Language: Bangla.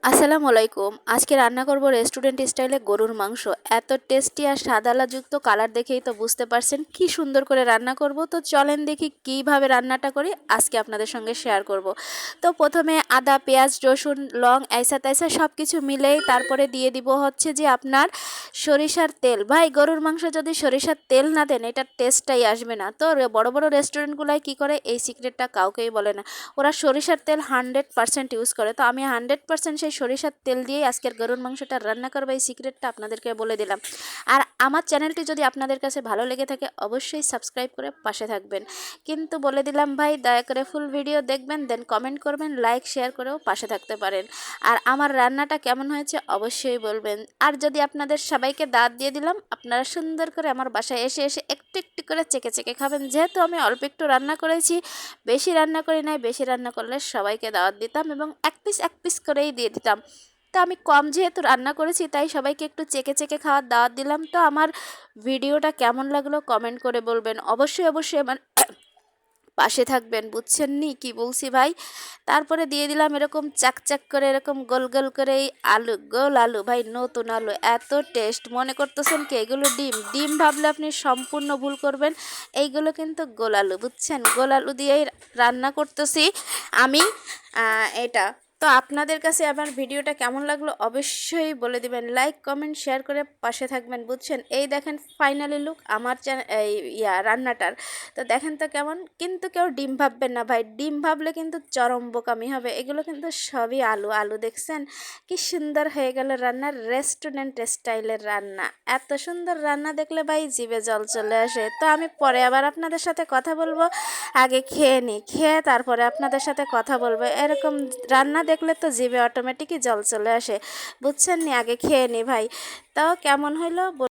আসসালামু আলাইকুম। আজকে রান্না করব রেস্টুরেন্ট স্টাইলে গরুর মাংস। এত টেস্টি আর স্বাদালাযুক্ত কালার দেখেই তো বুঝতে পারছেন কি সুন্দর করে রান্না করব। তো চলেন দেখি কিভাবে রান্নাটা করি আজকে আপনাদের সঙ্গে শেয়ার করব। তো প্রথমে আদা, পেঁয়াজ, রসুন, লং, আইসা তাইসা সব কিছু মিলেই তারপরে দিয়ে দিব হচ্ছে যে আপনার সরিষার তেল। ভাই গরুর মাংস যদি সরিষার তেল না দেন এটার টেস্টটাই আসবে না। তো বড় বড় রেস্টুরেন্টগুলাই কি করে এই সিক্রেটটা কাউকেই বলে না। ওরা সরিষার তেল 100% ইউজ করে। তো আমি 100% সেই সরিষার তেল দিয়েই আজকের গরুর মাংসটা রান্না করবো। এই সিক্রেটটা আপনাদেরকে বলে দিলাম। আর আমার চ্যানেলটি যদি আপনাদের কাছে ভালো লেগে থাকে অবশ্যই সাবস্ক্রাইব করে পাশে থাকবেন। কিন্তু বলে দিলাম ভাই দয়া করে ফুল ভিডিও দেখবেন, দেন কমেন্ট করবেন, লাইক শেয়ার করেও পাশে থাকতে পারেন। আর আমার রান্নাটা কেমন হয়েছে অবশ্যই বলবেন। আর যদি আপনাদের সবাইকে দাওয়াত দিয়ে দিলাম, আপনারা সুন্দর করে আমার বাসায় এসে এসে একটু একটু করে চেকে চেকে খাবেন। যেহেতু আমি অল্প একটু রান্না করেছি, বেশি রান্না করি নাই। বেশি রান্না করলে সবাইকে দাওয়াত দিতাম এবং এক পিস করেই দিয়ে দিতাম। তো আমি কম যেহেতু রান্না করেছি তাই সবাইকে একটু চেকে চেকে খাওয়ার দাওয়াত দিলাম। তো আমার ভিডিওটা কেমন লাগলো কমেন্ট করে বলবেন। অবশ্যই অবশ্যই আমার পাশে থাকবেন। বুঝছেন নি কি বলছি ভাই? তারপরে দিয়ে দিলাম এরকম চাকচাক করে এরকম গোল গোল করে এই আলু, গোল আলু ভাই, নতুন আলু, এত টেস্ট। মনে করতেছেন কি এগুলো ডিম? ডিম ভাবলে আপনি সম্পূর্ণ ভুল করবেন। এইগুলো কিন্তু গোল আলু, বুঝছেন? গোল আলু দিয়েই রান্না করতেছি আমি এটা। তো আপনাদের কাছে আমার ভিডিওটা কেমন লাগলো অবশ্যই বলে দিবেন। লাইক কমেন্ট শেয়ার করে পাশে থাকবেন। বুঝছেন? এই দেখেন ফাইনালি লুক আমার এই রান্নাটার। তো দেখেন তো কেমন। কিন্তু কেউ ডিম ভাববেন না ভাই, ডিম ভাবলে কিন্তু চরম বোকামি হবে। এগুলো কিন্তু সবই আলু। আলু দেখছেন কি সুন্দর হয়ে গেল রান্নার, রেস্টুরেন্ট স্টাইলের রান্না। এত সুন্দর রান্না দেখলে ভাই জিভে জল চলে আসে। তো আমি পরে আবার আপনাদের সাথে কথা বলবো। আগে খেয়ে নিই, খেয়ে তারপরে আপনাদের সাথে কথা বলবো। এরকম রান্না দেখলে তো জিভে অটোমেটিকই জল চলে আসে। বুঝছেন নি? আগে খেয়ে নি ভাই। তাও কেমন হইলো